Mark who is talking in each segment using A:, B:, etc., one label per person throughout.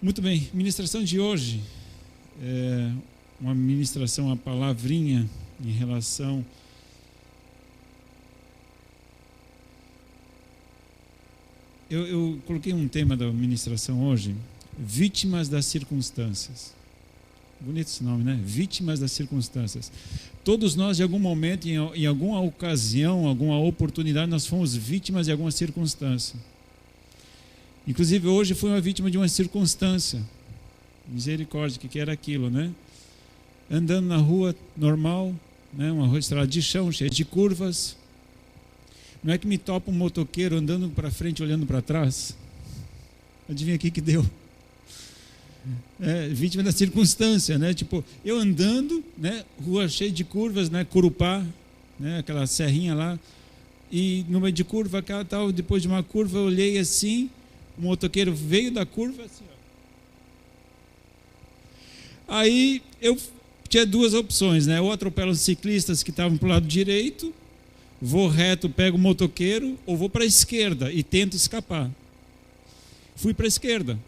A: Muito bem, ministração de hoje é uma ministração, uma palavrinha em relação eu coloquei um tema da ministração hoje, vítimas das circunstâncias. Bonito esse nome, né? Vítimas das circunstâncias. Todos nós, de algum momento, em alguma ocasião, alguma oportunidade, nós fomos vítimas de alguma circunstância. Inclusive, hoje fui uma vítima de uma circunstância. Misericórdia, que era aquilo, né? Andando na rua normal, né? Uma rua estrada de chão, cheia de curvas. Não é que me topa um motoqueiro andando para frente, olhando para trás? Adivinha aqui que deu? Vítima da circunstância, né? Tipo, eu andando, né? Rua cheia de curvas, né? Curupá, né? Aquela serrinha lá. E no meio de curva, cá, tal, depois de uma curva, eu olhei assim, o motoqueiro veio da curva assim, ó. Aí eu tinha duas opções, né? Ou atropelo os ciclistas que estavam para o lado direito, vou reto, pego o motoqueiro, ou vou para a esquerda e tento escapar. Fui para a esquerda,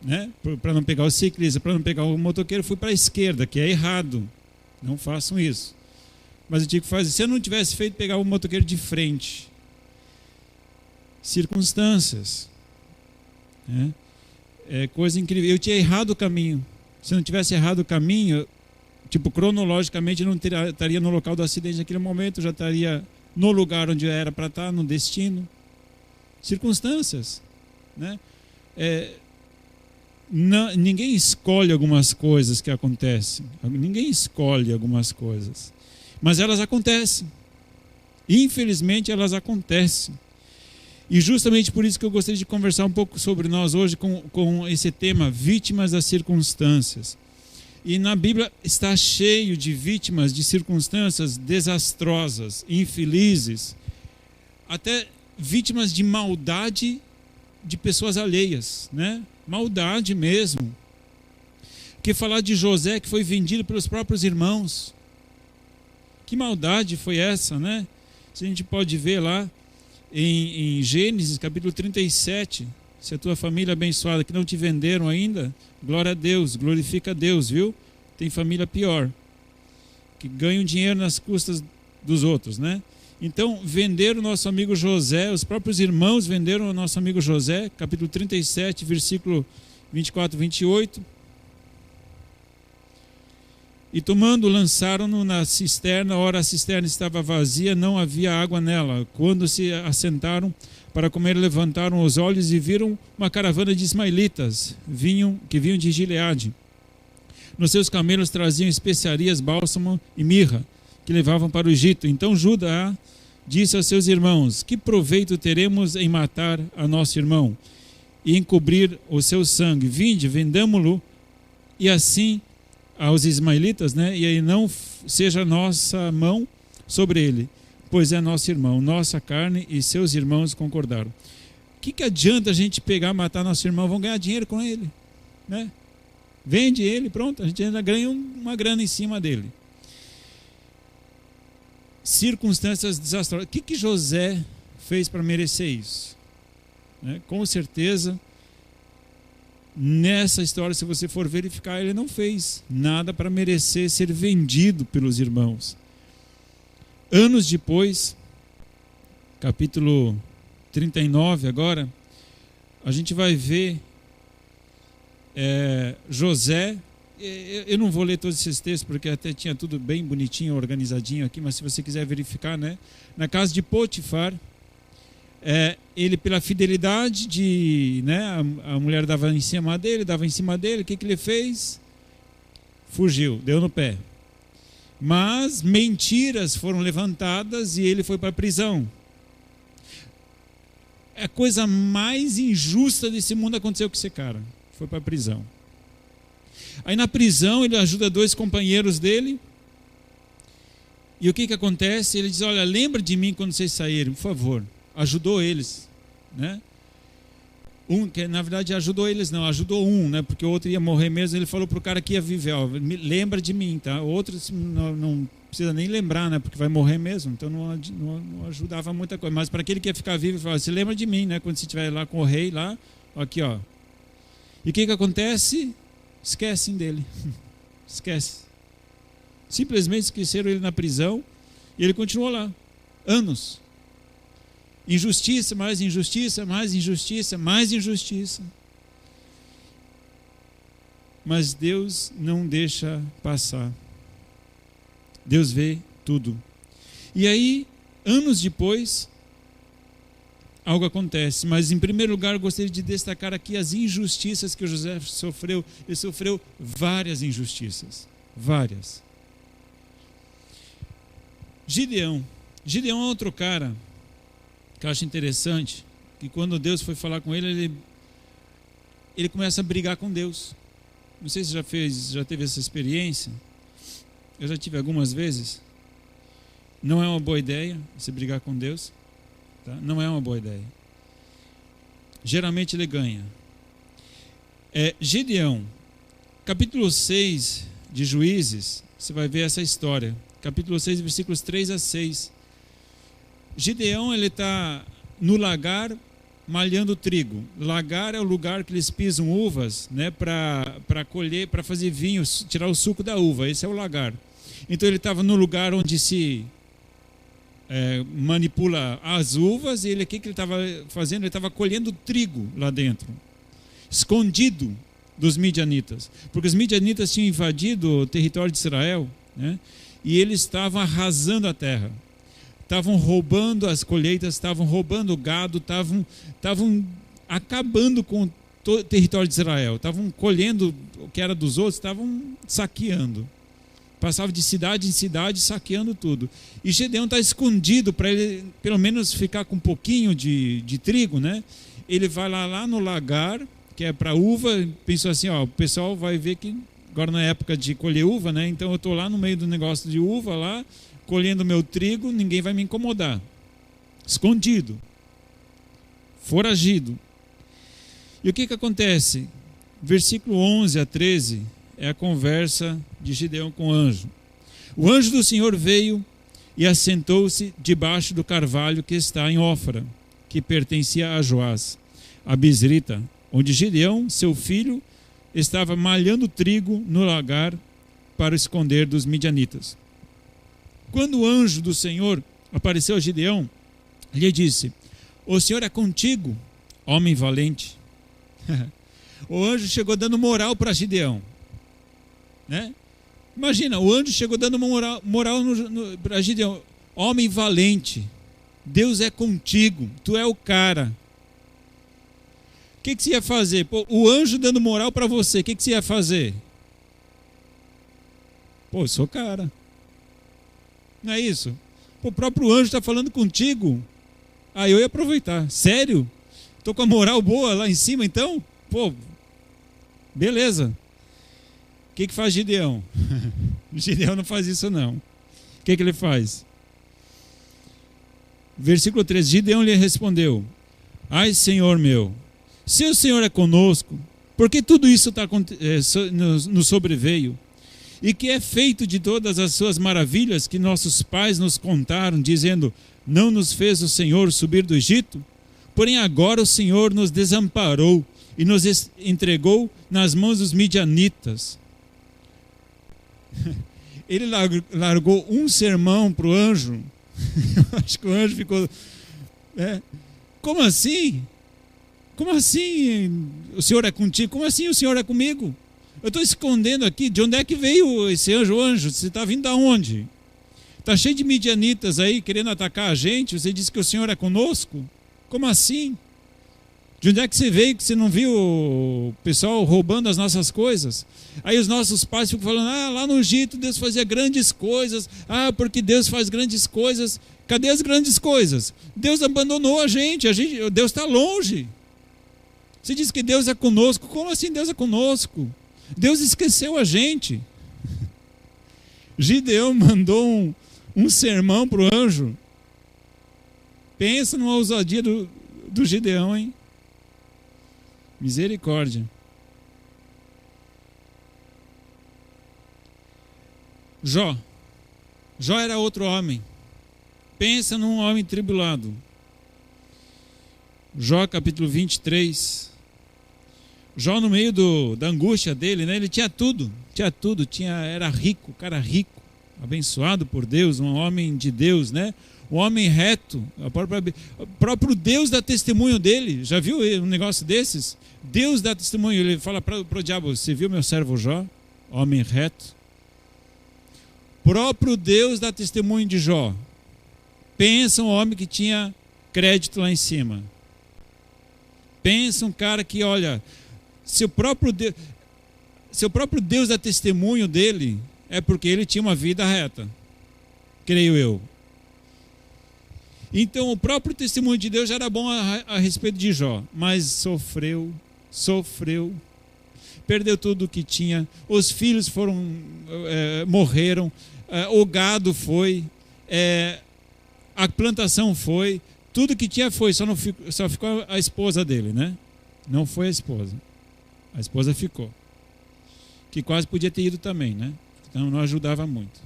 A: né? Para não pegar o ciclista, para não pegar o motoqueiro, fui para a esquerda, que é errado. Não façam isso. Mas eu tinha que fazer. Se eu não tivesse feito, pegar o motoqueiro de frente. Circunstâncias. Né? É coisa incrível. Eu tinha errado o caminho. Se eu não tivesse errado o caminho, tipo, cronologicamente, eu não estaria no local do acidente naquele momento, eu já estaria no lugar onde eu era para estar, no destino. Circunstâncias. Né? Ninguém escolhe algumas coisas que acontecem. Ninguém escolhe algumas coisas. Mas elas acontecem. Infelizmente, elas acontecem. E justamente por isso que eu gostaria de conversar um pouco sobre nós hoje com esse tema, vítimas das circunstâncias. E na Bíblia está cheio de vítimas de circunstâncias desastrosas, infelizes, até vítimas de maldade de pessoas alheias, né? Maldade mesmo. Que falar de José que foi vendido pelos próprios irmãos. Que maldade foi essa, né? Se a gente pode ver lá em Gênesis, capítulo 37, se a tua família abençoada que não te venderam ainda, glória a Deus, glorifica a Deus, viu? Tem família pior, que ganham dinheiro nas custas dos outros, né? Então, venderam o nosso amigo José, os próprios irmãos venderam o nosso amigo José, capítulo 37, versículo 24 e 28. E tomando, lançaram-no na cisterna. Ora, a cisterna estava vazia, não havia água nela. Quando se assentaram para comer, levantaram os olhos e viram uma caravana de ismaelitas, que vinham de Gileade. Nos seus camelos traziam especiarias, bálsamo e mirra, que levavam para o Egito. Então Judá disse aos seus irmãos: que proveito teremos em matar a nosso irmão e encobrir o seu sangue? Vinde, vendamo-lo, e assim aos ismaelitas, né? E aí não seja nossa mão sobre ele, pois é nosso irmão, nossa carne. E seus irmãos concordaram. O que adianta a gente pegar, matar nosso irmão? Vão ganhar dinheiro com ele, né? Vende ele, pronto, a gente ainda ganha uma grana em cima dele. Circunstâncias desastrosas. O que José fez para merecer isso? Né? Com certeza, nessa história, se você for verificar, ele não fez nada para merecer ser vendido pelos irmãos. Anos depois, capítulo 39 agora, a gente vai ver José. Eu não vou ler todos esses textos, porque até tinha tudo bem bonitinho, organizadinho aqui, mas se você quiser verificar, né? Na casa de Potifar, ele, pela fidelidade né, a mulher dava em cima dele, o que ele fez? Fugiu, deu no pé. Mas mentiras foram levantadas e ele foi para a prisão. A coisa mais injusta desse mundo aconteceu com esse cara. Foi para a prisão. Aí na prisão ele ajuda dois companheiros dele. E o que acontece? Ele diz: olha, lembra de mim quando vocês saírem, por favor. Ajudou eles, né? Que na verdade ajudou eles não, ajudou né? Porque o outro ia morrer mesmo. Ele falou para o cara que ia viver: ó, lembra de mim, tá? O outro não precisa nem lembrar, né? Porque vai morrer mesmo. Então não ajudava muita coisa. Mas para aquele que ia ficar vivo, ele falava: se lembra de mim, né? Quando você estiver lá com o rei lá, aqui, ó. E o que acontece? Esquecem dele. Esquece. Simplesmente esqueceram ele na prisão e ele continuou lá. Anos. Injustiça, mais injustiça, mais injustiça, mais injustiça. Mas Deus não deixa passar. Deus vê tudo. E aí, anos depois, algo acontece. Mas, em primeiro lugar, eu gostaria de destacar aqui as injustiças que o José sofreu. Ele sofreu várias injustiças. Várias. Gideão. Gideão é outro cara que eu acho interessante, que quando Deus foi falar com ele, ele começa a brigar com Deus. Não sei se já teve essa experiência. Eu já tive algumas vezes. Não é uma boa ideia você brigar com Deus. Tá? Não é uma boa ideia. Geralmente ele ganha. Gideão, capítulo 6 de Juízes, você vai ver essa história. Capítulo 6, versículos 3 a 6. Gideão, ele está no lagar malhando trigo. Lagar é o lugar que eles pisam uvas, né, para colher, para fazer vinho, tirar o suco da uva. Esse é o lagar. Então ele estava no lugar onde se manipula as uvas, e o que ele estava fazendo? Ele estava colhendo trigo lá dentro, escondido dos midianitas, porque os midianitas tinham invadido o território de Israel, né, e eles estavam arrasando a terra. Estavam roubando as colheitas, estavam roubando o gado, estavam acabando com o território de Israel. Estavam colhendo o que era dos outros, estavam saqueando. Passava de cidade em cidade, saqueando tudo. E Gideão está escondido para ele, pelo menos, ficar com um pouquinho de trigo, né? Ele vai lá no lagar, que é para uva, pensou assim, o pessoal vai ver que agora na época de colher uva, né? Então eu estou lá no meio do negócio de uva, lá, colhendo meu trigo, ninguém vai me incomodar. Escondido. Foragido. E o que acontece? Versículo 11 a 13 é a conversa de Gideão com o anjo. O anjo do Senhor veio e assentou-se debaixo do carvalho que está em Ofra, que pertencia a Joás, a Bisrita, onde Gideão, seu filho, estava malhando trigo no lagar para esconder dos midianitas. Quando o anjo do Senhor apareceu a Gideão, lhe disse: o Senhor é contigo, homem valente. O anjo chegou dando moral para Gideão, né? Imagina, o anjo chegou dando moral para Gideão: homem valente, Deus é contigo, tu é o cara. O que você ia fazer? Pô, o anjo dando moral para você, o que você ia fazer? Pô, eu sou cara. Não é isso? Pô, o próprio anjo está falando contigo. Eu ia aproveitar. Sério? Estou com a moral boa lá em cima, então? Pô, beleza. O que faz Gideão? Gideão não faz isso, não. O que ele faz? Versículo 13. Gideão lhe respondeu: ai, Senhor meu, se o Senhor é conosco, por que tudo isso nos sobreveio? E que é feito de todas as suas maravilhas que nossos pais nos contaram, dizendo: não nos fez o Senhor subir do Egito? Porém agora o Senhor nos desamparou e nos entregou nas mãos dos midianitas. Ele largou um sermão para o anjo. Acho que o anjo ficou... Como assim? Como assim o Senhor é contigo? Como assim o Senhor é comigo? Eu estou escondendo aqui. De onde é que veio esse anjo? O anjo, você está vindo de onde? Está cheio de midianitas aí querendo atacar a gente. Você disse que o Senhor é conosco? Como assim? De onde é que você veio que você não viu o pessoal roubando as nossas coisas? Aí os nossos pais ficam falando: lá no Egito Deus fazia grandes coisas. Porque Deus faz grandes coisas. Cadê as grandes coisas? Deus abandonou a gente Deus está longe. Você diz que Deus é conosco. Como assim Deus é conosco? Deus esqueceu a gente. Gideão mandou um sermão para o anjo. Pensa numa ousadia do Gideão, hein? Misericórdia. Jó era outro homem. Pensa num homem tribulado. Jó capítulo 23. Jó, no meio da angústia dele, né? Ele tinha tudo, era rico, cara rico, abençoado por Deus, um homem de Deus, né? Um homem reto, o próprio Deus dá testemunho dele. Já viu um negócio desses? Deus dá testemunho, ele fala para o diabo: você viu meu servo Jó, homem reto? Próprio Deus dá testemunho de Jó. Pensa um homem que tinha crédito lá em cima. Pensa um cara que, olha, seu próprio Deus dá testemunho dele, é porque ele tinha uma vida reta, creio eu. Então o próprio testemunho de Deus já era bom a respeito de Jó, mas sofreu, perdeu tudo o que tinha, os filhos morreram, o gado foi, a plantação foi, tudo que tinha foi, só ficou a esposa dele, né? Não foi a esposa ficou, que quase podia ter ido também, né? Então não ajudava muito.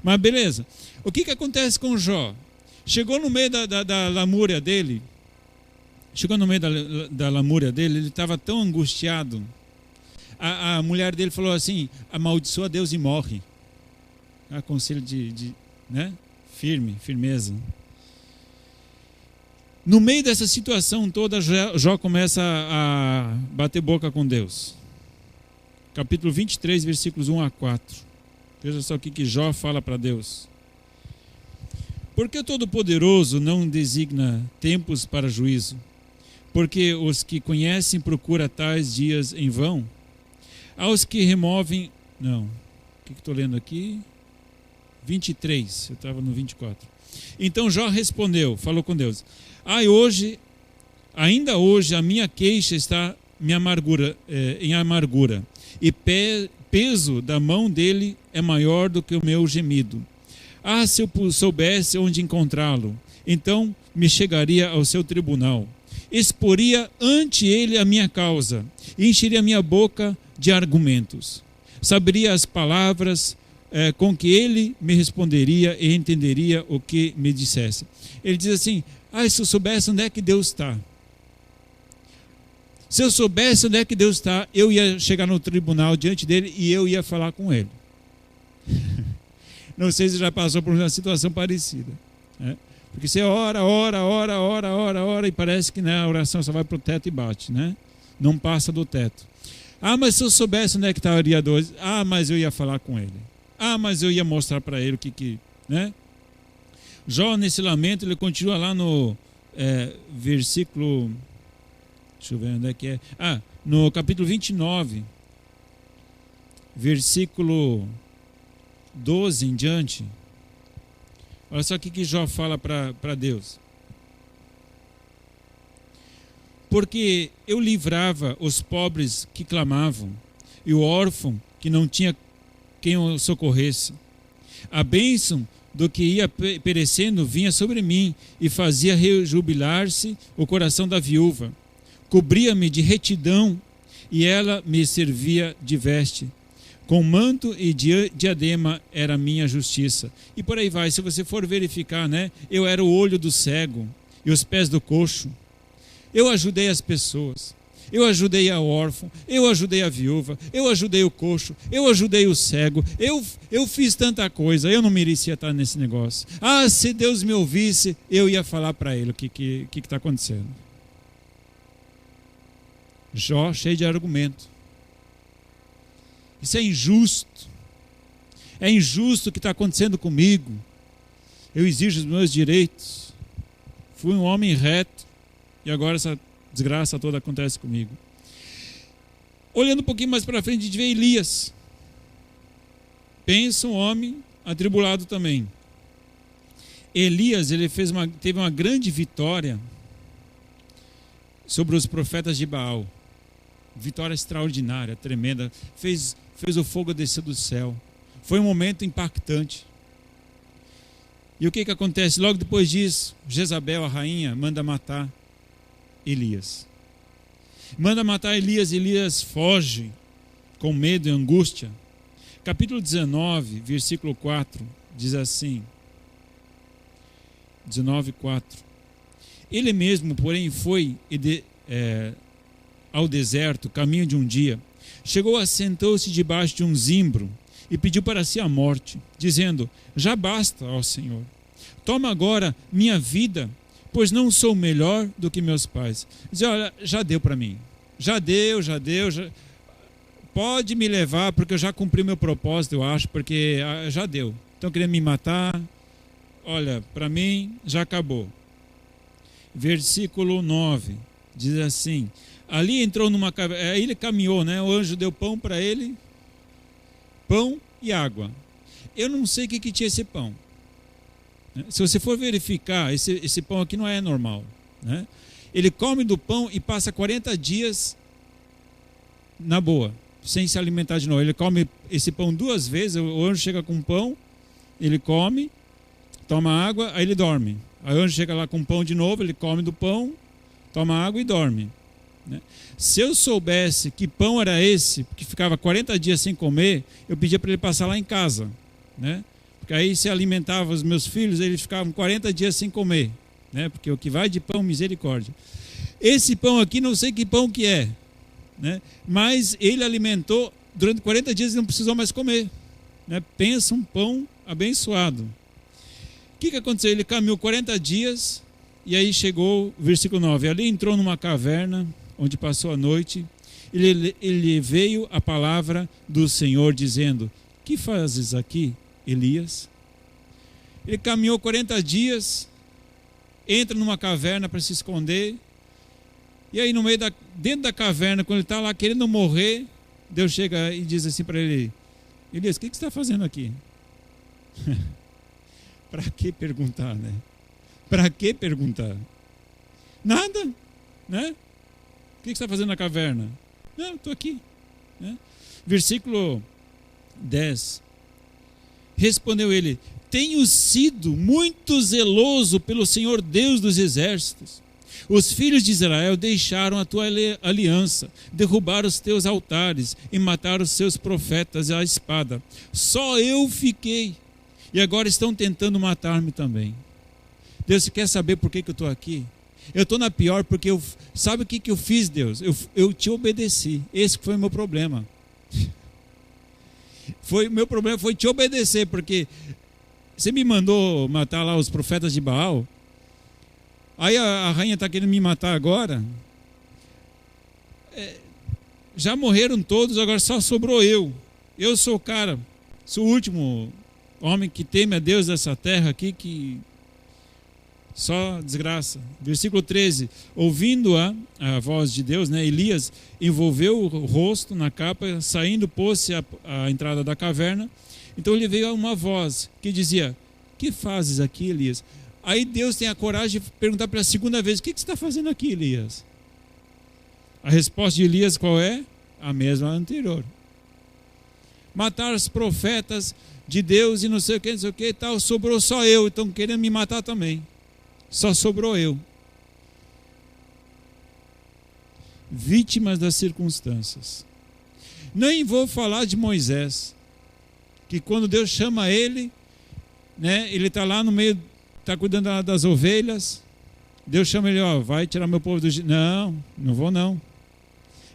A: Mas beleza, o que acontece com Jó? Chegou no meio da lamúria dele, ele estava tão angustiado. A mulher dele falou assim: amaldiçoa Deus e morre. Conselho né? Firmeza. No meio dessa situação toda, Jó começa a bater boca com Deus. Capítulo 23, versículos 1 a 4. Veja só o que Jó fala para Deus. Porque o Todo-Poderoso não designa tempos para juízo? Porque os que conhecem procuram tais dias em vão? Aos que removem... Não, o que estou lendo aqui? 23, eu estava no 24. Então Jó respondeu, falou com Deus: ainda hoje a minha queixa está em amargura, e peso da mão dele é maior do que o meu gemido. Se eu soubesse onde encontrá-lo, então me chegaria ao seu tribunal, exporia ante ele a minha causa, e encheria minha boca de argumentos. Saberia as palavras com que ele me responderia e entenderia o que me dissesse. Ele diz assim: se eu soubesse onde é que Deus está. Se eu soubesse onde é que Deus está, eu ia chegar no tribunal diante dele e eu ia falar com ele. Não sei se já passou por uma situação parecida, né? Porque você ora, e parece que, né, a oração só vai para o teto e bate, né? Não passa do teto. Mas se eu soubesse onde é que estaria Deus, mas eu ia falar com ele. Mas eu ia mostrar para ele o que, né? Jó, nesse lamento, ele continua lá no versículo, deixa eu ver onde é que é. No capítulo 29, versículo 12 em diante. Olha só o que Jó fala para Deus. Porque eu livrava os pobres que clamavam, e o órfão que não tinha quem o socorresse. A bênção do que ia perecendo vinha sobre mim, e fazia rejubilar-se o coração da viúva. Cobria-me de retidão, e ela me servia de veste. Com manto e diadema era a minha justiça. E por aí vai, se você for verificar, né? Eu era o olho do cego e os pés do coxo. Eu ajudei as pessoas, eu ajudei a órfão, eu ajudei a viúva, eu ajudei o coxo, eu ajudei o cego, eu fiz tanta coisa, eu não merecia estar nesse negócio. Se Deus me ouvisse, eu ia falar para ele o que está acontecendo. Jó, cheio de argumento. Isso é injusto. É injusto o que está acontecendo comigo. Eu exijo os meus direitos. Fui um homem reto e agora essa desgraça toda acontece comigo. Olhando um pouquinho mais para frente, a gente vê Elias. Pensa um homem atribulado também. Elias, ele teve uma grande vitória sobre os profetas de Baal. Vitória extraordinária, tremenda. Fez o fogo descer do céu. Foi um momento impactante. E o que acontece? Logo depois disso, Jezabel, a rainha, manda matar Elias. Manda matar Elias. Elias foge com medo e angústia. Capítulo 19, versículo 4, diz assim. 19:4. Ele mesmo, porém, foi ao deserto, caminho de um dia, chegou, assentou-se debaixo de um zimbro e pediu para si a morte, dizendo: já basta, ó Senhor, toma agora minha vida, pois não sou melhor do que meus pais. Diz: olha, já deu para mim, já deu, pode me levar, porque eu já cumpri meu propósito, eu acho, porque já deu. Estão querendo me matar, olha, para mim já acabou. Versículo 9, diz assim: ali entrou numa caverna, aí ele caminhou, né? O anjo deu pão para ele, pão e água. Eu não sei o que tinha esse pão. Se você for verificar, esse pão aqui não é normal, né? Ele come do pão e passa 40 dias na boa, sem se alimentar de novo. Ele come esse pão 2 vezes, o anjo chega com pão, ele come, toma água, aí ele dorme. Aí o anjo chega lá com pão de novo, ele come do pão, toma água e dorme, né? Se eu soubesse que pão era esse, que ficava 40 dias sem comer, eu pedia para ele passar lá em casa, né? Porque aí se alimentava os meus filhos, eles ficavam 40 dias sem comer, né? Porque o que vai de pão, misericórdia. Esse pão aqui, não sei que pão que é, né? Mas ele alimentou durante 40 dias e não precisou mais comer, né? Pensa, um pão abençoado. O que aconteceu? Ele caminhou 40 dias e aí chegou, versículo 9, ali entrou numa caverna onde passou a noite. Ele veio a palavra do Senhor dizendo: que fazes aqui, Elias? Ele caminhou 40 dias, entra numa caverna para se esconder, e aí dentro da caverna, quando ele está lá querendo morrer, Deus chega e diz assim para ele: Elias, o que você está fazendo aqui? Para que perguntar, né? Para que perguntar? Nada, né? O que você está fazendo na caverna? Não, estou aqui, né? Versículo 10. Respondeu ele: tenho sido muito zeloso pelo Senhor Deus dos exércitos. Os filhos de Israel deixaram a tua aliança, derrubaram os teus altares e mataram os seus profetas à espada. Só eu fiquei, e agora estão tentando matar-me também. Deus, você quer saber por que eu estou aqui? Eu estou na pior porque sabe o que eu fiz, Deus? Eu te obedeci. Esse foi o meu problema. O meu problema foi te obedecer, porque você me mandou matar lá os profetas de Baal. Aí a rainha está querendo me matar agora. Já morreram todos, agora só sobrou eu. Eu sou o cara, sou o último homem que teme a Deus dessa terra aqui, que só desgraça. Versículo 13. Ouvindo a voz de Deus, né, Elias envolveu o rosto na capa, saindo, pôs-se à entrada da caverna. Então lhe veio uma voz que dizia: que fazes aqui, Elias? Aí Deus tem a coragem de perguntar pela segunda vez: o que você está fazendo aqui, Elias? A resposta de Elias qual é? A mesma anterior. Matar os profetas de Deus e não sei o que e tal, sobrou só eu, estão querendo me matar também. Só sobrou eu. Vítimas das circunstâncias. Nem vou falar de Moisés, que quando Deus chama ele, né, ele está lá no meio, está cuidando das ovelhas. Deus chama ele: ó, vai tirar meu povo do Egito. Não vou não.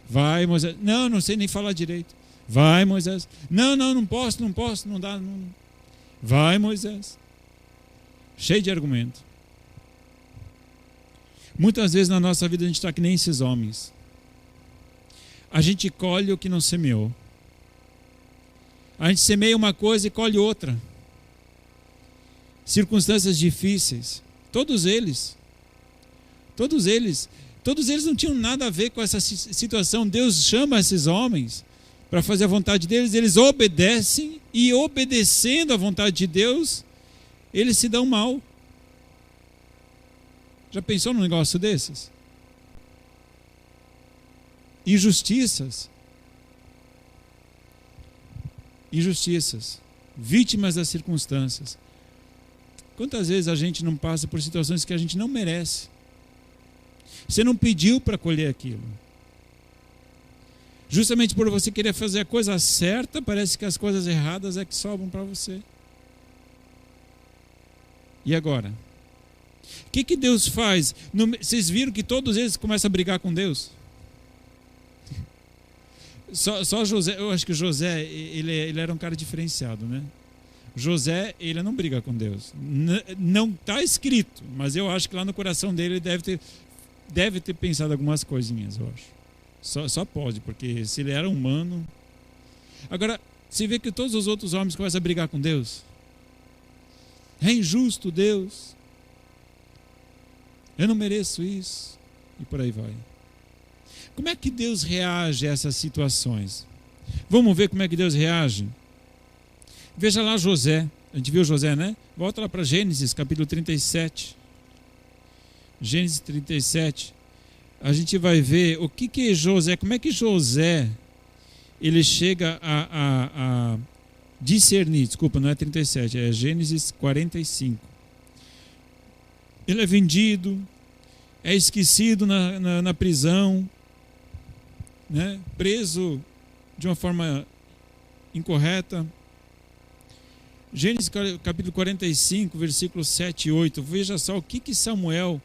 A: Vai, Moisés. Não sei nem falar direito. Vai, Moisés. Não posso, não dá. Não. Vai, Moisés. Cheio de argumento. Muitas vezes na nossa vida a gente está que nem esses homens. A gente colhe o que não semeou. A gente semeia uma coisa e colhe outra. Circunstâncias difíceis. Todos eles não tinham nada a ver com essa situação. Deus chama esses homens para fazer a vontade deles, eles obedecem, e obedecendo a vontade de Deus, eles se dão mal. Já pensou num negócio desses? Injustiças, vítimas das circunstâncias. Quantas vezes a gente não passa por situações que a gente não merece? Você não pediu para colher aquilo. Justamente por você querer fazer a coisa certa, parece que as coisas erradas é que sobram para você. E agora? O que Deus faz? Vocês viram que todos eles começam a brigar com Deus? Só José, eu acho que José, ele era um cara diferenciado, né? José, ele não briga com Deus. Não está escrito, mas eu acho que lá no coração dele ele deve ter pensado algumas coisinhas, eu acho. Só pode, porque se ele era humano... Agora, você vê que todos os outros homens começam a brigar com Deus. É injusto, Deus. Eu não mereço isso. E por aí vai. Como é que Deus reage a essas situações? Vamos ver como é que Deus reage? Veja lá José. A gente viu José, né? Volta lá para Gênesis, capítulo 37. Gênesis 37. A gente vai ver o que José, como é que José ele chega a discernir, desculpa, não é 37, é Gênesis 45. Ele é vendido, é esquecido na prisão, né? Preso de uma forma incorreta. Gênesis capítulo 45, versículos 7 e 8. Veja só o que Samuel,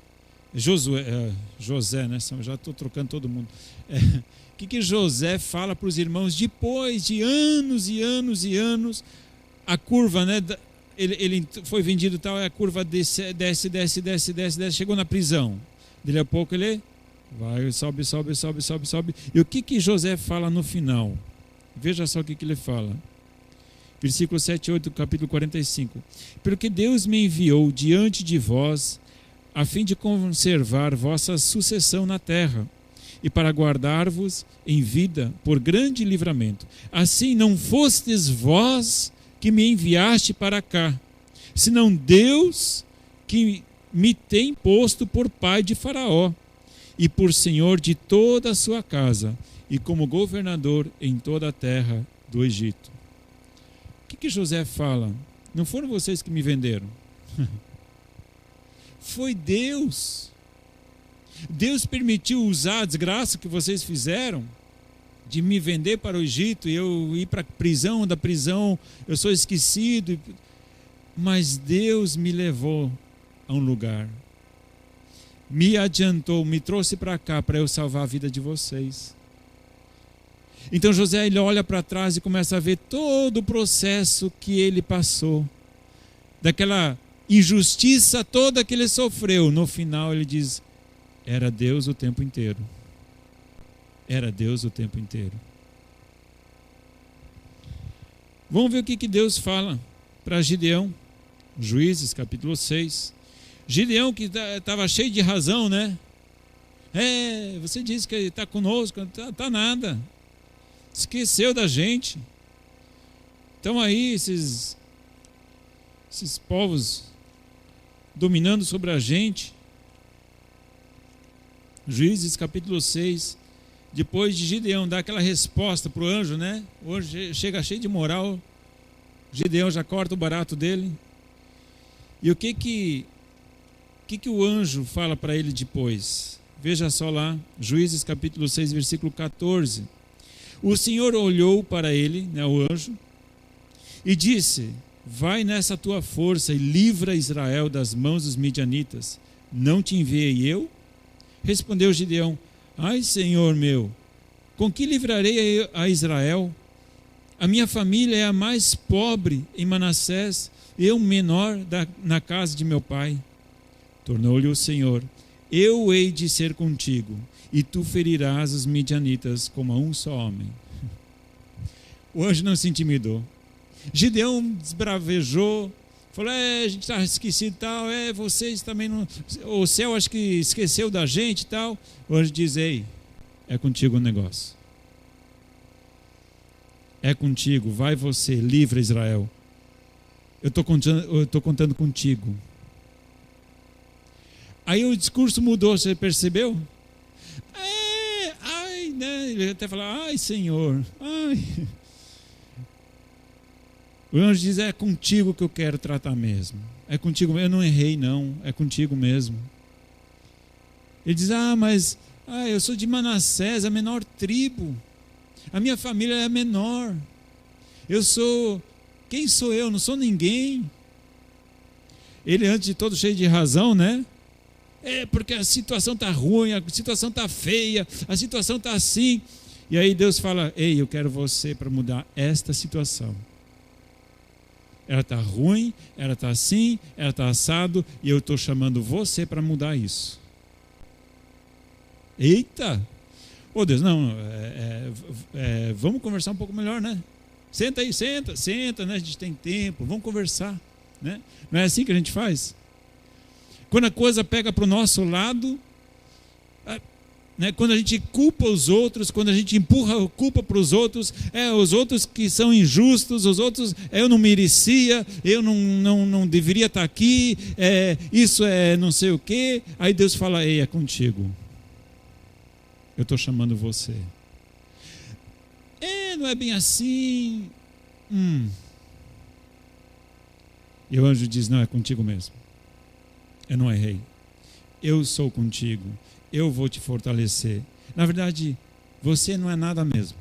A: José, né? Já estou trocando todo mundo. O que José fala para os irmãos depois de anos e anos e anos? A curva, né? Ele foi vendido e tal, a curva desce, chegou na prisão. Daqui a pouco ele vai, sobe. E o que José fala no final? Veja só o que ele fala. Versículo 7 e 8 do capítulo 45. Porque Deus me enviou diante de vós, a fim de conservar vossa sucessão na terra, e para guardar-vos em vida por grande livramento. Assim não fostes vós que me enviaste para cá, senão Deus que me tem posto por pai de Faraó, e por senhor de toda a sua casa, e como governador em toda a terra do Egito. O que José fala? Não foram vocês que me venderam. Foi Deus. Deus permitiu usar a desgraça que vocês fizeram de me vender para o Egito e eu ir para a prisão, da prisão eu sou esquecido. Mas Deus me levou a um lugar. Me adiantou, me trouxe para cá para eu salvar a vida de vocês. Então José ele olha para trás e começa a ver todo o processo que ele passou. Daquela injustiça toda que ele sofreu. No final ele diz, era Deus o tempo inteiro. Era Deus o tempo inteiro. Vamos ver o que Deus fala para Gideão. Juízes, capítulo 6. Gideão que estava cheio de razão, né? Você disse que ele está conosco, não está nada. Esqueceu da gente. Então aí esses povos dominando sobre a gente. Juízes capítulo 6. Depois de Gideão dar aquela resposta para o anjo, né? O anjo chega cheio de moral. Gideão já corta o barato dele. E o que o anjo fala para ele depois? Veja só lá, Juízes capítulo 6, versículo 14. O Senhor olhou para ele, né, o anjo, e disse, vai nessa tua força e livra Israel das mãos dos midianitas. Não te enviei eu? Respondeu Gideão, ai Senhor meu, com que livrarei a Israel? A minha família é a mais pobre em Manassés, eu menor na casa de meu pai. Tornou-lhe o Senhor, eu hei de ser contigo, e tu ferirás os midianitas como a um só homem. O anjo não se intimidou. Gideão desbravejou, falou, a gente está esquecido e tal, vocês também não... O céu acho que esqueceu da gente e tal. O anjo diz, ei, é contigo o negócio. É contigo, vai você, livra Israel. Eu estou contando contigo. Aí o discurso mudou, você percebeu? Né? Ele até fala, ai Senhor, ai. O anjo diz, é contigo que eu quero tratar mesmo. É contigo, eu não errei não, é contigo mesmo. Ele diz, mas eu sou de Manassés, a menor tribo. A minha família é a menor. Quem sou eu? Não sou ninguém. Ele, antes de todo, cheio de razão, né? Porque a situação está ruim, a situação está feia, a situação está assim. E aí Deus fala, ei, eu quero você para mudar esta situação. Ela está ruim, ela está assim, ela está assado, e eu estou chamando você para mudar isso. Eita! Ô Deus, não, vamos conversar um pouco melhor, né? Senta aí, senta, né? A gente tem tempo, vamos conversar, né? Não é assim que a gente faz? Quando a coisa pega para o nosso lado, né? Quando a gente culpa os outros, quando a gente empurra a culpa para os outros que são injustos, os outros, eu não merecia, eu não deveria estar aqui, isso é não sei o quê. Aí Deus fala, ei, é contigo. Eu estou chamando você. Não é bem assim. E o anjo diz, não, é contigo mesmo. Eu não errei. Eu sou contigo. Eu vou te fortalecer. Na verdade, você não é nada mesmo.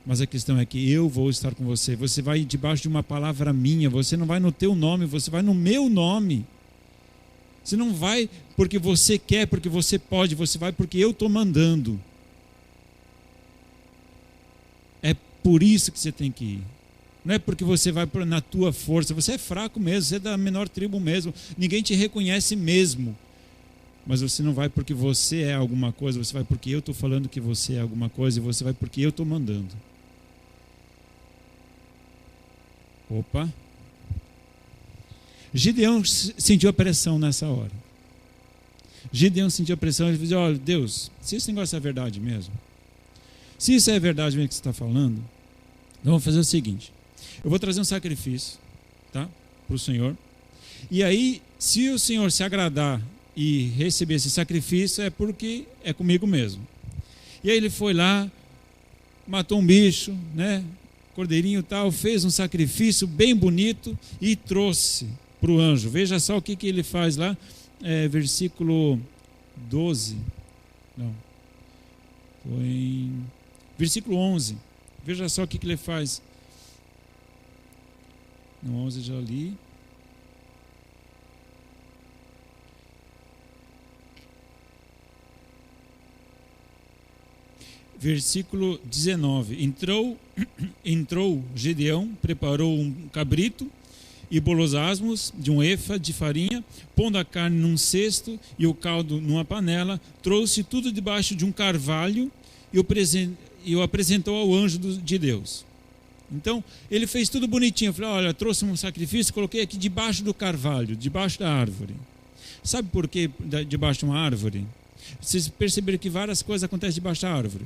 A: Mas a questão é que eu vou estar com você. Você vai debaixo de uma palavra minha. Você não vai no teu nome, você vai no meu nome. Você não vai porque você quer, porque você pode. Você vai porque eu estou mandando. É por isso que você tem que ir. Não é porque você vai na tua força. Você é fraco mesmo, você é da menor tribo mesmo. Ninguém te reconhece mesmo. Mas você não vai porque você é alguma coisa. Você vai porque eu estou falando que você é alguma coisa. E você vai porque eu estou mandando. Opa! Gideão sentiu a pressão nessa hora. Gideão sentiu a pressão. Ele disse, olha, Deus, se esse negócio é verdade mesmo, se isso é verdade mesmo que você está falando, então vamos fazer o seguinte, eu vou trazer um sacrifício, tá, para o Senhor, e aí, se o Senhor se agradar e receber esse sacrifício, é porque é comigo mesmo. E aí ele foi lá, matou um bicho, né, cordeirinho e tal, fez um sacrifício bem bonito e trouxe para o anjo. Veja só o que ele faz lá, versículo 12, não, foi em versículo 11, veja só o que ele faz. No 11 já li. Versículo 19. Entrou Gideão, preparou um cabrito e bolos asmos de um efa de farinha, pondo a carne num cesto e o caldo numa panela, trouxe tudo debaixo de um carvalho e o apresentou ao anjo de Deus. Então, ele fez tudo bonitinho. Falou, olha, trouxe um sacrifício, coloquei aqui debaixo do carvalho, debaixo da árvore. Sabe por que debaixo de uma árvore? Vocês perceberam que várias coisas acontecem debaixo da árvore.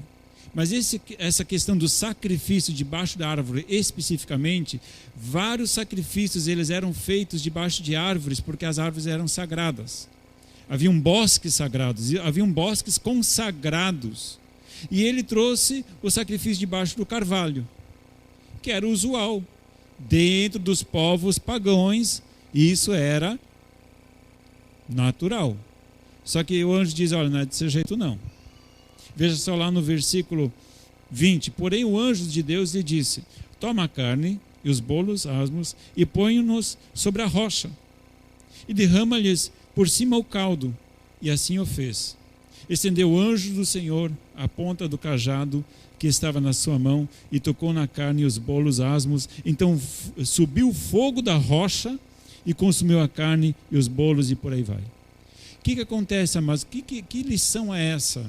A: Mas essa questão do sacrifício debaixo da árvore, especificamente, vários sacrifícios eles eram feitos debaixo de árvores, porque as árvores eram sagradas. Haviam bosques sagrados, haviam bosques consagrados. E ele trouxe o sacrifício debaixo do carvalho, que era usual. Dentro dos povos pagãos, isso era natural. Só que o anjo diz, olha, não é desse jeito não. Veja só lá no versículo 20. Porém o anjo de Deus lhe disse, toma a carne e os bolos asmos e põe-nos sobre a rocha e derrama-lhes por cima o caldo. E assim o fez. Estendeu o anjo do Senhor a ponta do cajado que estava na sua mão e tocou na carne e os bolos asmos. Então subiu o fogo da rocha e consumiu a carne e os bolos e por aí vai. O que acontece, amados? Que lição é essa?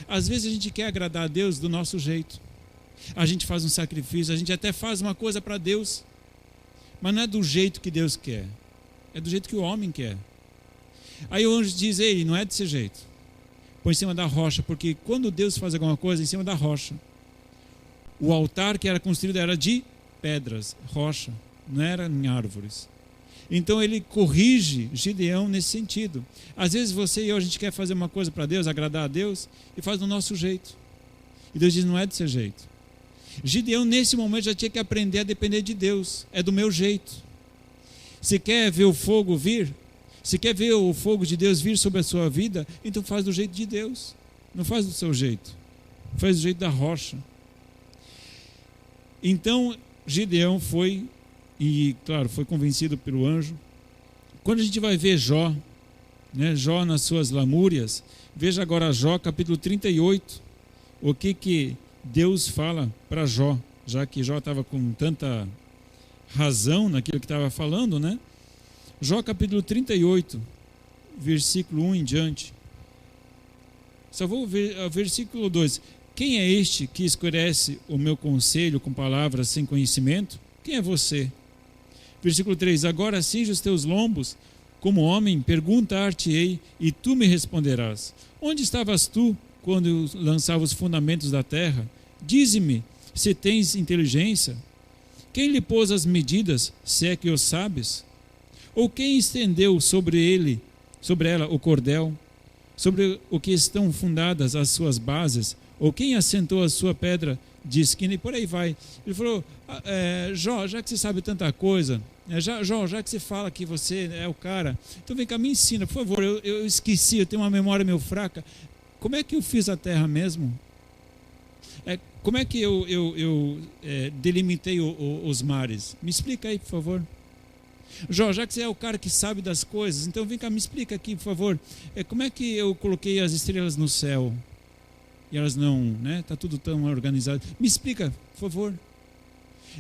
A: Às vezes a gente quer agradar a Deus do nosso jeito. A gente faz um sacrifício, a gente até faz uma coisa para Deus, mas não é do jeito que Deus quer, é do jeito que o homem quer. Aí o anjo diz, ei, não é desse jeito. Põe em cima da rocha, porque quando Deus faz alguma coisa, em cima da rocha. O altar que era construído era de pedras, rocha, não era em árvores. Então ele corrige Gideão nesse sentido. Às vezes você e eu, a gente quer fazer uma coisa para Deus, agradar a Deus, e faz do nosso jeito. E Deus diz, não é desse jeito. Gideão nesse momento já tinha que aprender a depender de Deus. É do meu jeito. Se quer ver o fogo vir, se quer ver o fogo de Deus vir sobre a sua vida, então faz do jeito de Deus. Não faz do seu jeito. Faz do jeito da rocha. Então Gideão foi... E, claro, foi convencido pelo anjo. Quando a gente vai ver Jó, né, Jó nas suas lamúrias, veja agora Jó, capítulo 38, o que Deus fala para Jó, já que Jó estava com tanta razão naquilo que estava falando, né? Jó capítulo 38, versículo 1 em diante. Só vou ver o versículo 2. Quem é este que escurece o meu conselho com palavras sem conhecimento? Quem é você? Versículo 3. Agora cinge os teus lombos, como homem, perguntar-te-ei, e tu me responderás. Onde estavas tu quando eu lançava os fundamentos da terra? Dize-me, se tens inteligência. Quem lhe pôs as medidas, se é que o sabes? Ou quem estendeu sobre ela o cordel, sobre o que estão fundadas as suas bases? Ou quem assentou a sua pedra de esquina? E por aí vai. Ele falou, Jó, já que você sabe tanta coisa, Jó, já que você fala que você é o cara, então vem cá, me ensina, por favor, eu esqueci, eu tenho uma memória meio fraca. Como é que eu fiz a terra mesmo? Como é que eu delimitei os mares? Me explica aí, por favor. Jó, já que você é o cara que sabe das coisas, então vem cá, me explica aqui, por favor. Como é que eu coloquei as estrelas no céu? E elas não, né? Está tudo tão organizado. Me explica, por favor.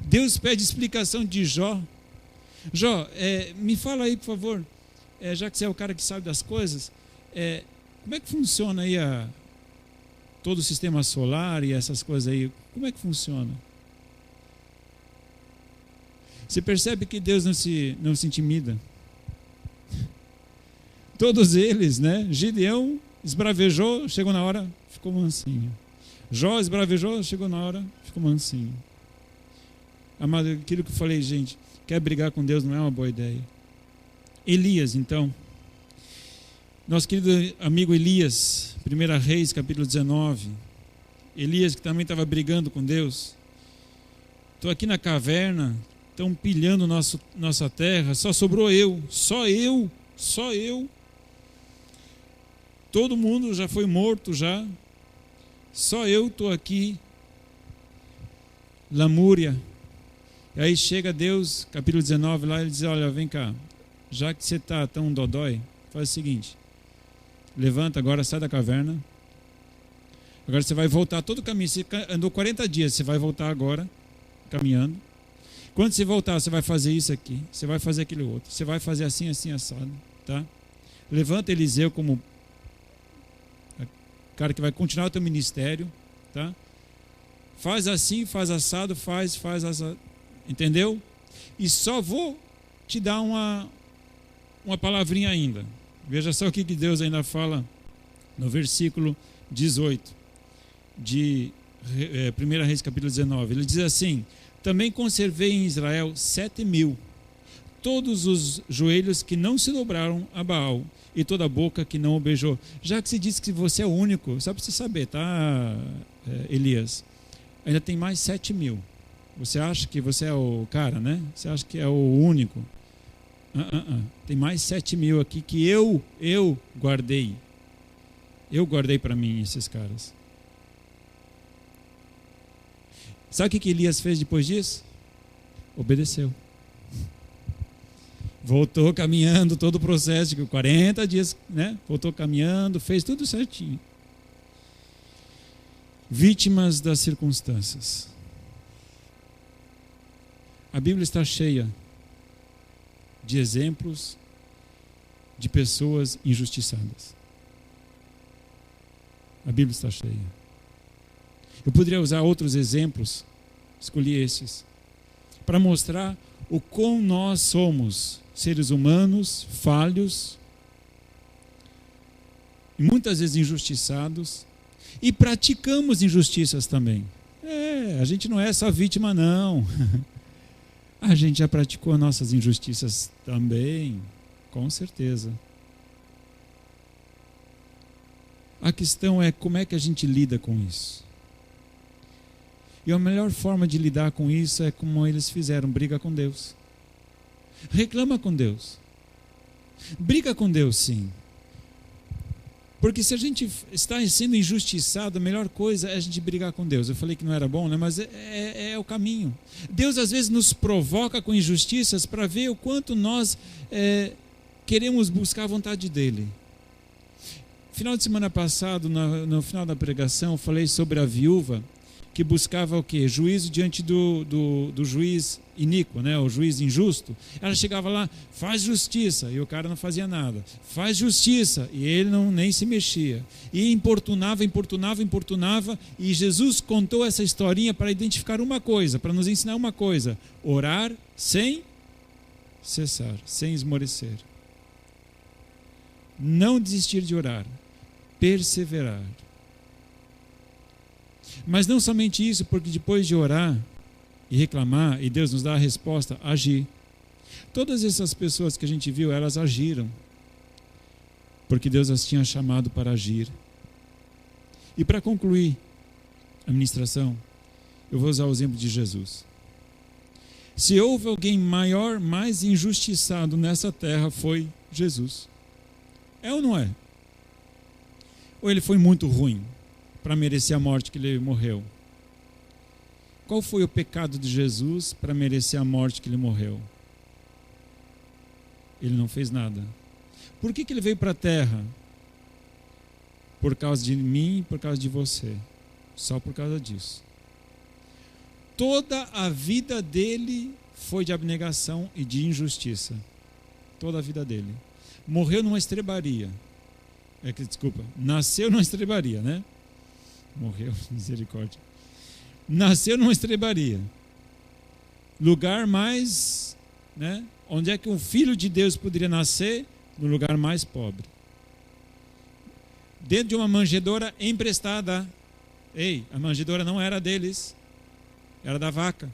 A: Deus pede explicação de Jó. Jó, me fala aí, por favor, já que você é o cara que sabe das coisas, como é que funciona aí todo o sistema solar e essas coisas aí? Como é que funciona? Você percebe que Deus não se intimida? Todos eles, né? Gideão esbravejou, chegou na hora, ficou mansinho. Jó esbravejou, chegou na hora, ficou mansinho. Amado, aquilo que eu falei, gente, quer brigar com Deus não é uma boa ideia. Elias, então. Nosso querido amigo Elias, 1 Reis, capítulo 19. Elias, que também estava brigando com Deus. Estou aqui na caverna, estão pilhando nossa terra, só sobrou eu, só eu. Todo mundo já foi morto já. Só eu estou aqui. Lamúria. E aí chega Deus, capítulo 19, lá ele diz, olha, vem cá, já que você está tão dodói, faz o seguinte, levanta agora, sai da caverna, agora você vai voltar todo o caminho, você andou 40 dias, você vai voltar agora, caminhando, quando você voltar, você vai fazer isso aqui, você vai fazer aquele outro, você vai fazer assim, assim, assado, tá? Levanta Eliseu como cara que vai continuar o teu ministério, tá? Faz assim, faz assado, faz assado. Entendeu? E só vou te dar uma palavrinha ainda. Veja só o que Deus ainda fala no versículo 18 de 1 Reis capítulo 19. Ele diz assim, também conservei em Israel 7.000, todos os joelhos que não se dobraram a Baal e toda a boca que não o beijou. Já que se diz que você é o único, só para você saber, tá, Elias? Ainda tem mais 7.000. Você acha que você é o cara, né? Você acha que é o único? Tem mais 7.000 aqui que eu guardei. Eu guardei para mim esses caras. Sabe o que Elias fez depois disso? Obedeceu. Voltou caminhando todo o processo de 40 dias, né? Voltou caminhando, fez tudo certinho. Vítimas das circunstâncias. A Bíblia está cheia de exemplos de pessoas injustiçadas. A Bíblia está cheia. Eu poderia usar outros exemplos, escolhi esses, para mostrar o quão nós somos seres humanos, falhos, e muitas vezes injustiçados, e praticamos injustiças também. A gente não é só vítima, não. A gente já praticou nossas injustiças também, com certeza. A questão é como é que a gente lida com isso. E a melhor forma de lidar com isso é como eles fizeram, briga com Deus. Reclama com Deus. Briga com Deus, sim. Porque se a gente está sendo injustiçado, a melhor coisa é a gente brigar com Deus. Eu falei que não era bom, né? Mas é o caminho. Deus às vezes nos provoca com injustiças para ver o quanto nós queremos buscar a vontade dEle. Final de semana passado, no final da pregação, eu falei sobre a viúva que buscava o quê? Juízo diante do juiz iníquo, né? O juiz injusto. Ela chegava lá, faz justiça, e o cara não fazia nada. Faz justiça, e ele nem se mexia. E importunava, e Jesus contou essa historinha para identificar uma coisa, para nos ensinar uma coisa: orar sem cessar, sem esmorecer. Não desistir de orar, perseverar. Mas não somente isso, porque depois de orar e reclamar, e Deus nos dá a resposta, agir. Todas essas pessoas que a gente viu, elas agiram, porque Deus as tinha chamado para agir. E para concluir a ministração, eu vou usar o exemplo de Jesus. Se houve alguém maior, mais injustiçado nessa terra, foi Jesus. É ou não é? Ou ele foi muito ruim para merecer a morte que ele morreu? Qual foi o pecado de Jesus para merecer a morte que ele morreu? Ele não fez nada. Por que ele veio para a terra? Por causa de mim e por causa de você. Só por causa disso. Toda a vida dele foi de abnegação e de injustiça. Toda a vida dele. Morreu numa estrebaria. Nasceu numa estrebaria, né? Morreu, misericórdia. Nasceu numa estrebaria. Lugar mais, né? Onde é que um filho de Deus poderia nascer? No lugar mais pobre. Dentro de uma manjedoura emprestada. Ei, a manjedoura não era deles. Era da vaca.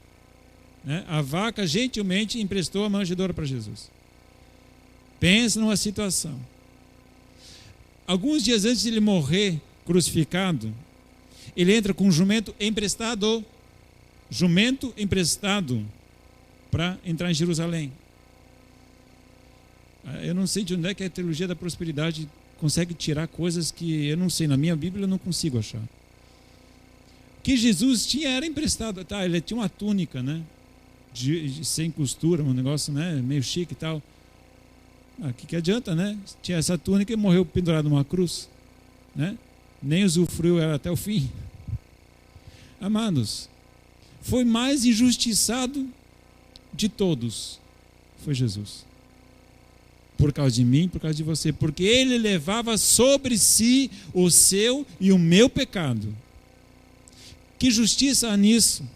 A: Né? A vaca gentilmente emprestou a manjedoura para Jesus. Pensa numa situação. Alguns dias antes de ele morrer, crucificado, ele entra com um jumento emprestado. Jumento emprestado para entrar em Jerusalém. Eu não sei de onde é que a teologia da prosperidade consegue tirar coisas que eu não sei. Na minha Bíblia eu não consigo achar. O que Jesus tinha era emprestado. Tá, ele tinha uma túnica, né? Sem costura, um negócio, né? Meio chique e tal. O que adianta, né? Tinha essa túnica e morreu pendurado numa cruz, né? Nem usufruiu ela até o fim. Amados, foi mais injustiçado de todos. Foi Jesus. Por causa de mim, por causa de você. Porque ele levava sobre si o seu e o meu pecado. Que justiça há nisso?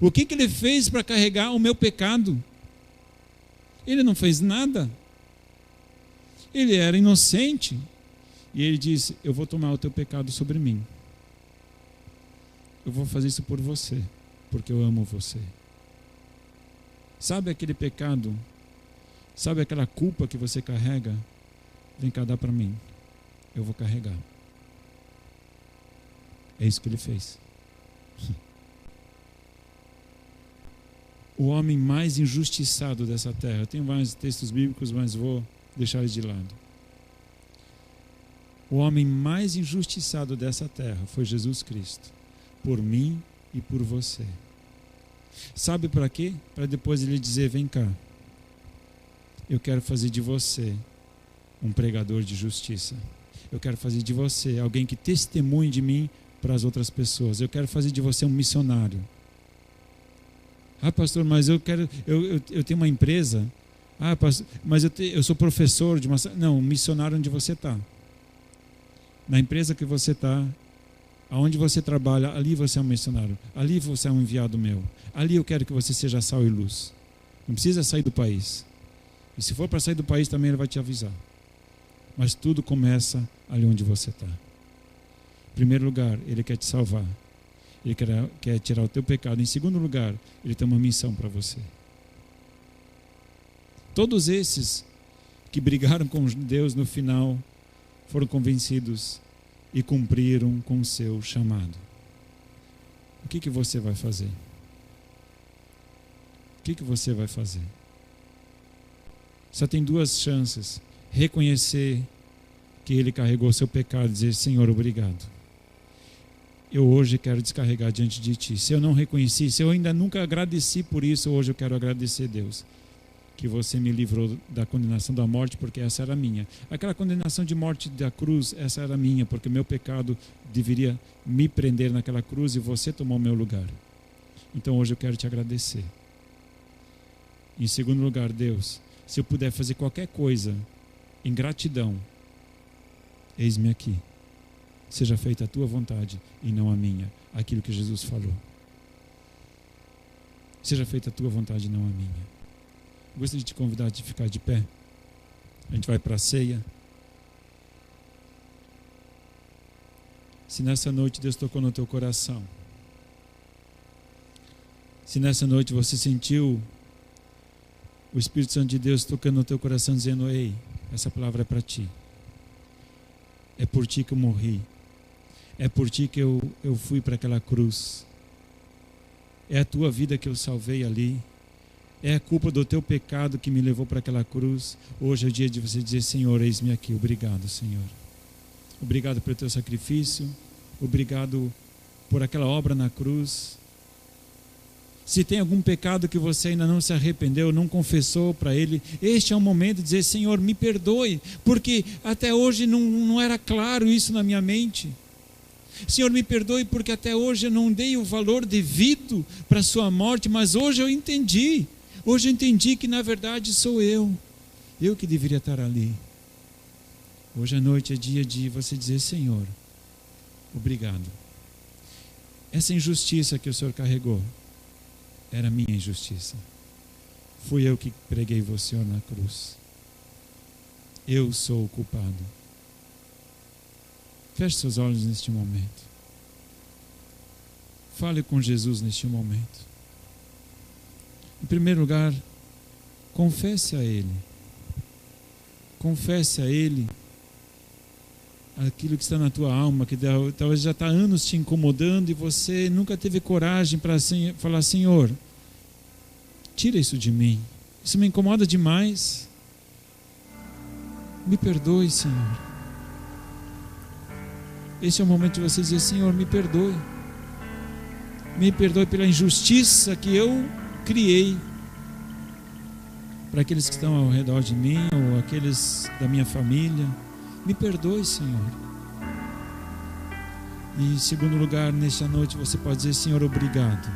A: O que ele fez para carregar o meu pecado? Ele não fez nada. Ele era inocente. E ele disse: eu vou tomar o teu pecado sobre mim. Eu vou fazer isso por você, porque eu amo você. Sabe aquele pecado? Sabe aquela culpa que você carrega? Vem cá, dá para mim. Eu vou carregar. É isso que ele fez. O homem mais injustiçado dessa terra. Eu tenho vários textos bíblicos, mas vou deixar eles de lado. O homem mais injustiçado dessa terra foi Jesus Cristo. Por mim e por você. Sabe para quê? Para depois ele dizer: vem cá. Eu quero fazer de você um pregador de justiça. Eu quero fazer de você alguém que testemunhe de mim para as outras pessoas. Eu quero fazer de você um missionário. Ah, pastor, mas eu tenho uma empresa. Ah, pastor, mas eu sou professor de uma... Não, missionário onde você está. Na empresa que você está, aonde você trabalha, ali você é um missionário. Ali você é um enviado meu. Ali eu quero que você seja sal e luz. Não precisa sair do país. E se for para sair do país também ele vai te avisar. Mas tudo começa ali onde você está. Em primeiro lugar, ele quer te salvar. Ele quer tirar o teu pecado. Em segundo lugar, ele tem uma missão para você. Todos esses que brigaram com Deus no final foram convencidos e cumpriram com o seu chamado. O que você vai fazer? O que você vai fazer? Só tem duas chances. Reconhecer que ele carregou o seu pecado e dizer: Senhor, obrigado. Eu hoje quero descarregar diante de ti. Se eu não reconheci, se eu ainda nunca agradeci por isso, hoje eu quero agradecer, Deus. que você me livrou da condenação da morte, porque essa era minha. Aquela condenação de morte da cruz, essa era minha, porque meu pecado deveria me prender naquela cruz e você tomou o meu lugar. Então hoje eu quero te agradecer. Em segundo lugar, Deus, se eu puder fazer qualquer coisa em gratidão, eis-me aqui. Seja feita a tua vontade e não a minha. Aquilo que Jesus falou. Seja feita a tua vontade e não a minha. Gostaria de te convidar a ficar de pé. A gente vai para a ceia. Se nessa noite Deus tocou no teu coração, se nessa noite você sentiu o Espírito Santo de Deus tocando no teu coração, dizendo: ei, essa palavra é para ti. É por ti que eu morri. É por ti que eu fui para aquela cruz. É a tua vida que eu salvei ali. É a culpa do teu pecado que me levou para aquela cruz. Hoje é o dia de você dizer: Senhor, eis-me aqui. Obrigado, Senhor. Obrigado pelo teu sacrifício. Obrigado por aquela obra na cruz. Se tem algum pecado que você ainda não se arrependeu, não confessou para Ele, este é o momento de dizer: Senhor, me perdoe, porque até hoje não era claro isso na minha mente. Senhor, me perdoe porque até hoje eu não dei o valor devido para a sua morte, mas hoje eu entendi. Hoje eu entendi que na verdade sou eu que deveria estar ali. Hoje à noite é dia de você dizer: Senhor, obrigado. Essa injustiça que o Senhor carregou era minha injustiça. Fui eu que preguei você na cruz. Eu sou o culpado. Feche seus olhos neste momento. Fale com Jesus neste momento. Em primeiro lugar, confesse a Ele. Confesse a Ele aquilo que está na tua alma, que talvez já está há anos te incomodando e você nunca teve coragem para falar: Senhor, tira isso de mim. Isso me incomoda demais. Me perdoe, Senhor. Esse é o momento de você dizer: Senhor, me perdoe. Me perdoe pela injustiça que eu criei para aqueles que estão ao redor de mim ou aqueles da minha família. Me perdoe, Senhor. E em segundo lugar, nesta noite você pode dizer: Senhor, obrigado.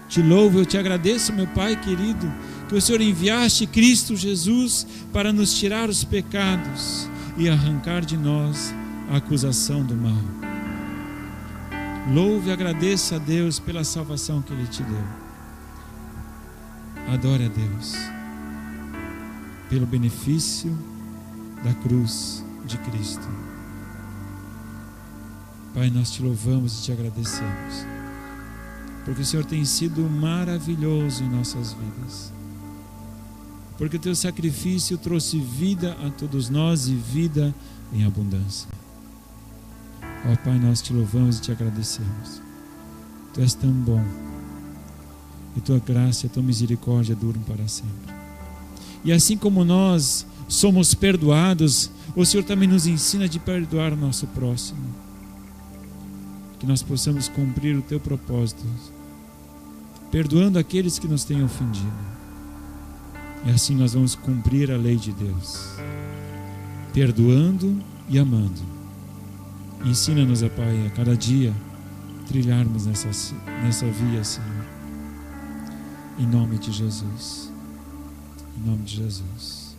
A: Te louvo, eu te agradeço, meu Pai querido, que o Senhor enviaste Cristo Jesus para nos tirar os pecados e arrancar de nós a acusação do mal. Louve e agradeça a Deus pela salvação que Ele te deu. Adore a Deus pelo benefício da cruz de Cristo. Pai, nós te louvamos e te agradecemos, porque o Senhor tem sido maravilhoso em nossas vidas, porque o teu sacrifício trouxe vida a todos nós e vida em abundância. Ó Pai, nós te louvamos e te agradecemos. Tu és tão bom e tua graça e tua misericórdia duram para sempre. E assim como nós somos perdoados, o Senhor também nos ensina de perdoar o nosso próximo, que nós possamos cumprir o teu propósito, perdoando aqueles que nos têm ofendido. E assim nós vamos cumprir a lei de Deus, perdoando e amando. Ensina-nos, ó Pai, a cada dia trilharmos nessa via, Senhor. Em nome de Jesus. Em nome de Jesus.